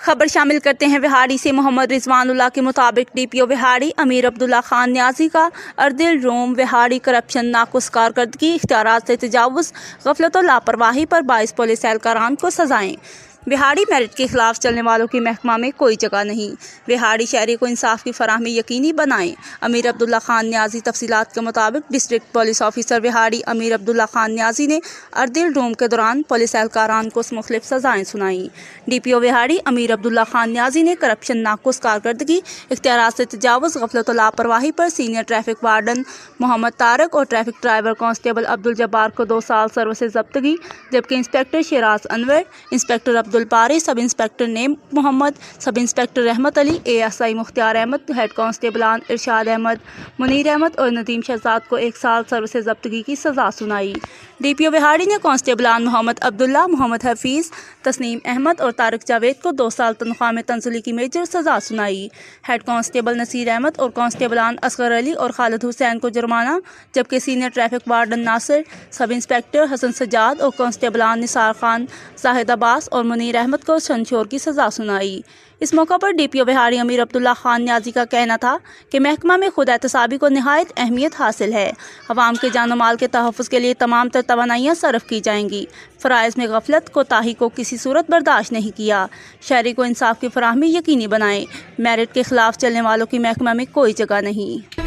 خبر شامل کرتے ہیں وہاڑی سے۔ محمد رضوان اللہ کے مطابق ڈی پی او وہاڑی امیر عبداللہ خان نیازی کا اردل روم وہاڑی کرپشن، ناقص کارکردگی، اختیارات سے تجاوز، غفلت و لاپرواہی پر باعث پولیس اہلکاران کو سزائیں۔ وہاڑی میرٹ کے خلاف چلنے والوں کی محکمہ میں کوئی جگہ نہیں۔ وہاڑی شہری کو انصاف کی فراہمی یقینی بنائیں۔ امیر عبداللہ خان نیازی۔ تفصیلات کے مطابق ڈسٹرکٹ پولیس آفیسر وہاڑی امیر عبداللہ خان نیازی نے اردل روم کے دوران پولیس اہلکاران کو مختلف سزائیں سنائیں۔ ڈی پی او وہاڑی امیر عبداللہ خان نیازی نے کرپشن، ناقص کارکردگی، اختیارات سے تجاوز، غفلت و لاپرواہی پر سینئر ٹریفک وارڈن محمد طارق اور ٹریفک ڈرائیور کانسٹیبل عبدالجبار کو 2 سال سروس سے ضبطگی، جبکہ inspector Sheraz Anwar, inspector Abdulbari, sub inspector Naeem Muhammad, sub inspector Rehmat Ali, A S I Mukhtar Ahmed, head کانسٹیبلان ارشاد احمد، منیر احمد اور ندیم شہزاد کو 1 سال سروس سے ضبطگی کی سزا سنائی۔ ڈی پی او وہاڑی نے کانسٹیبلان محمد عبداللہ، محمد حفیظ، تسنیم احمد اور طارق جاوید کو 2 سال تنخواہ میں تنزلی کی میجر سزا سنائی۔ ہیڈ کانسٹیبل نصیر احمد اور کانسٹیبلان اصغر علی اور خالد حسین کو جرمانہ، جبکہ سینئر ٹریفک وارڈن ناصر، سب انسپکٹر حسن سجاد اور کانسٹیبلان نثار خان، زاہد عباس اور منیر احمد کو سنشور کی سزا سنائی۔ اس موقع پر ڈی پی او وہاڑی امیر عبداللہ خان نیازی کا کہنا تھا کہ محکمہ میں خود احتسابی کو نہایت اہمیت حاصل ہے۔ عوام کے جان و مال کے تحفظ کے لیے تمام تر توانائیاں صرف کی جائیں گی۔ فرائض میں غفلت، کوتاہی کو کسی صورت برداشت نہیں کیا۔ شہری کو انصاف کی فراہمی یقینی بنائیں۔ میرٹ کے خلاف چلنے والوں کی محکمہ میں کوئی جگہ نہیں۔